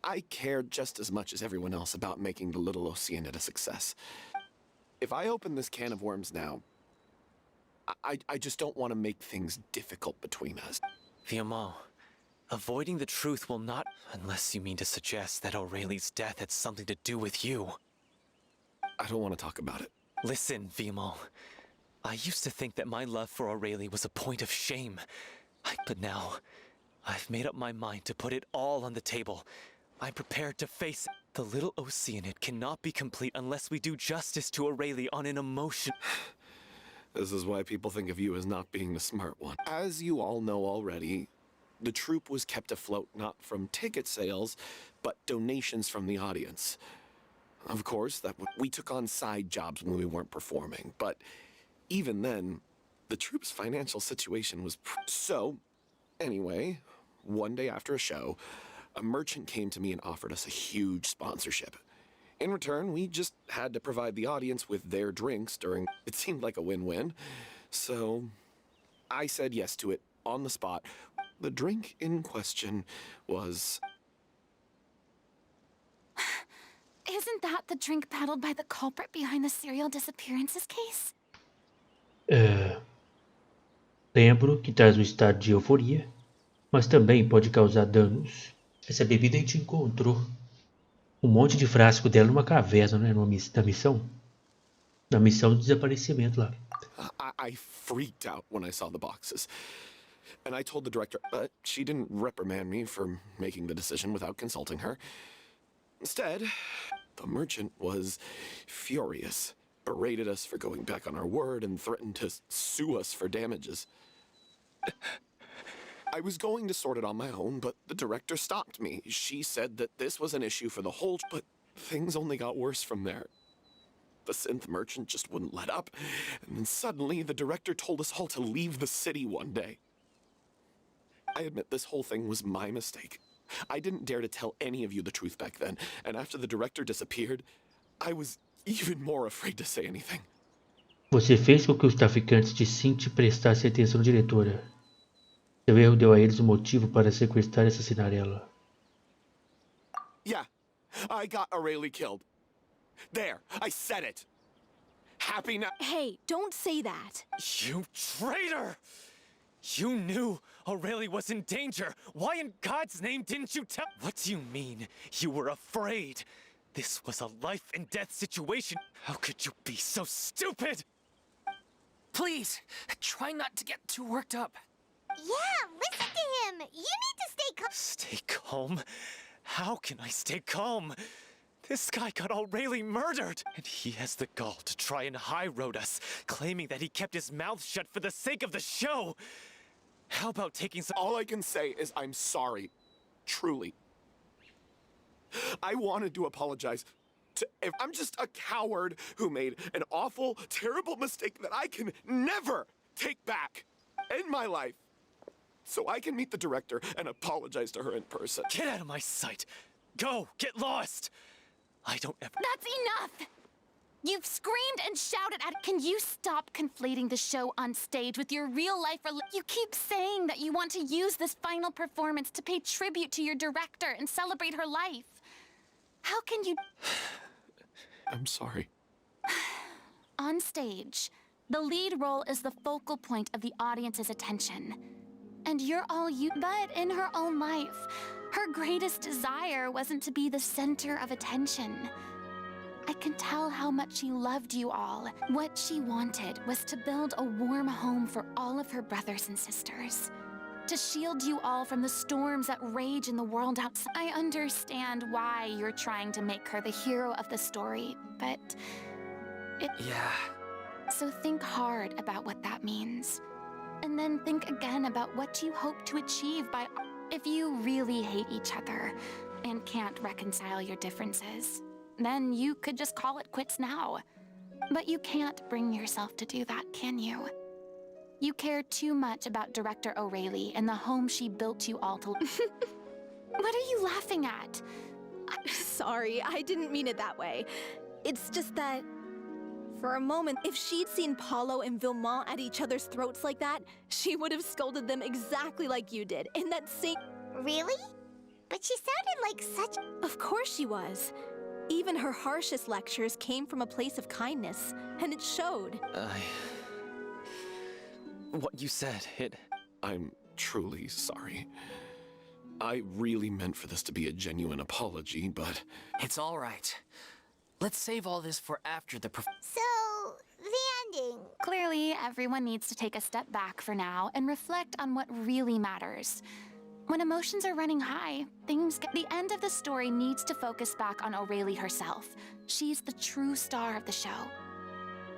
K: I care just as much as everyone else about making the Little Oceanid a success. If I open this can of worms now, I just don't want to make things difficult between us.
I: Viamão, avoiding the truth will not... Unless you mean to suggest that Aureli's death had something to do with you.
K: I don't want to talk about it.
I: Listen, Viamão. I used to think that my love for Aurelie was a point of shame. But now, I've made up my mind to put it all on the table. I'm prepared to face it. The Little Oceanid cannot be complete unless we do justice to Aurelie on an emotion...
K: This is why people think of you as not being the smart one. As you all know already, the troupe was kept afloat not from ticket sales, but donations from the audience. Of course, we took on side jobs when we weren't performing, but even then, the troupe's financial situation was... So, anyway, one day after a show, a merchant came to me and offered us a huge sponsorship. In return, we just had to provide the audience with their drinks during... It seemed like a win-win. So, I said yes to it on the spot. The drink in question was...
E: Isn't that the drink peddled by the culprit behind the serial disappearances case?
A: Lembro que traz um estado de euforia, mas também pode causar danos. Essa bebida a gente encontrou um monte de frasco dela numa caverna, né? Da missão. Na missão do desaparecimento lá.
K: I freaked out when I saw the boxes. And I told the director, but she didn't reprimand me for making the decision without consulting her. Instead, the merchant was furious, berated us for going back on our word, and threatened to sue us for damages. I was going to sort it on my own, but the director stopped me. She said that this was an issue for the whole... But things only got worse from there. The synth merchant just wouldn't let up, and then suddenly the director told us all to leave the city one day. I admit this whole thing was my mistake. I didn't dare to tell any of you the truth back then, and after the director disappeared, I was even more afraid to say anything.
A: Você fez com que os traficantes de Synth prestassem atenção, diretora. Seu erro deu a eles um motivo para sequestrar e assassinar ela.
K: Yeah, I got Aurelie killed. There, I said it. Happy now.
F: Hey, don't say that.
I: You traitor! You knew Aurelie was in danger. Why in God's name didn't you tell? What do you mean? You were afraid. This was a life and death situation. How could you be so stupid?
D: Please, try not to get too worked up.
B: Yeah, listen to him. You need to stay calm.
I: Stay calm? How can I stay calm? This guy got Aurelie murdered, and he has the gall to try and high-road us, claiming that he kept his mouth shut for the sake of the show. How about taking some...
K: All I can say is I'm sorry. Truly. I wanted to apologize to... I'm just a coward who made an awful, terrible mistake that I can never take back in my life. So I can meet the director and apologize to her in person.
I: Get out of my sight! Go! Get lost! I don't ever...
E: That's enough! You've screamed and shouted at... Can you stop conflating the show on stage with your real-life... You keep saying that you want to use this final performance to pay tribute to your director and celebrate her life. How can you...
K: I'm sorry.
E: On stage, the lead role is the focal point of the audience's attention. And you're all you... But in her own life, her greatest desire wasn't to be the center of attention. I can tell how much she loved you all. What she wanted was to build a warm home for all of her brothers and sisters. To shield you all from the storms that rage in the world outside. I understand why you're trying to make her the hero of the story, but...
D: Yeah,
E: So think hard about what that means. And then think again about what you hope to achieve by... If you really hate each other and can't reconcile your differences, then you could just call it quits now. But you can't bring yourself to do that, can you? You care too much about Director O'Reilly and the home she built you all to... What are you laughing at?
F: Sorry, I didn't mean it that way. It's just that... For a moment, if she'd seen Paulo and Vilmont at each other's throats like that, she would have scolded them exactly like you did, in that same...
B: Really? But she sounded like such...
F: Of course she was. Even her harshest lectures came from a place of kindness, and it showed.
I: What you said,
K: I'm truly sorry. I really meant for this to be a genuine apology, but...
D: It's all right. Let's save all this for after the
B: So, the ending.
E: Clearly, everyone needs to take a step back for now and reflect on what really matters. When emotions are running high, the end of the story needs to focus back on O'Reilly herself. She's the true star of the show.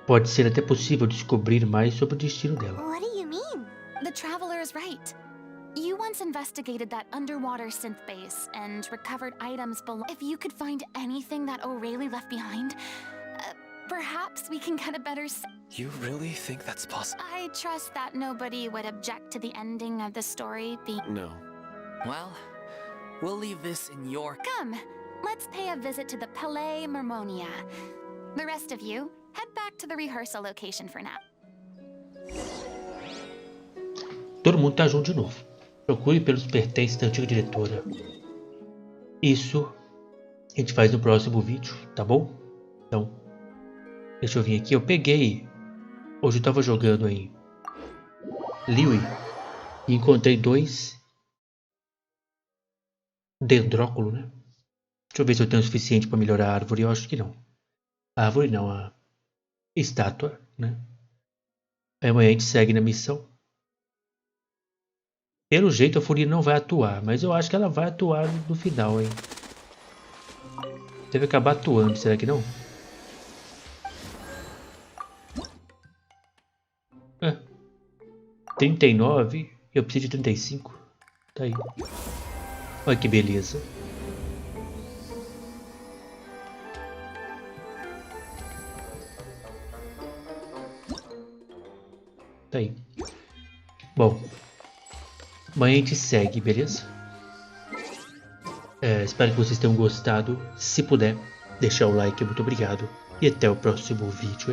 A: Pode ser até possível descobrir mais sobre o destino dela.
B: What do you mean?
E: The Traveler is right. You once investigated that underwater synth base and recovered items below. If you could find anything that O'Reilly left behind, perhaps we can get a better
I: You really think that's possible?
E: I trust that nobody would object to the ending of the story being...
K: No.
D: Well, we'll leave this in your...
E: Come, let's pay a visit to the Palais Mermonia. The rest of you, head back to the rehearsal location for now.
A: Todo mundo tá junto de novo. Procure pelos pertences da antiga diretora. Isso a gente faz no próximo vídeo, tá bom? Então, deixa eu vir aqui. Eu peguei... Hoje eu tava jogando em Liyue e encontrei 2 dendróculo, né? Deixa eu ver se eu tenho o suficiente para melhorar a árvore. Eu acho que não. A árvore não, a estátua, né? Aí amanhã a gente segue na missão. Pelo jeito a Furina não vai atuar, mas eu acho que ela vai atuar no final, hein? Deve acabar atuando, será que não? 39, eu preciso de 35. Tá aí. Olha que beleza. Tá aí. Bom, amanhã a gente segue, beleza? Espero que vocês tenham gostado. Se puder, deixar o like, muito obrigado. E até o próximo vídeo, hein?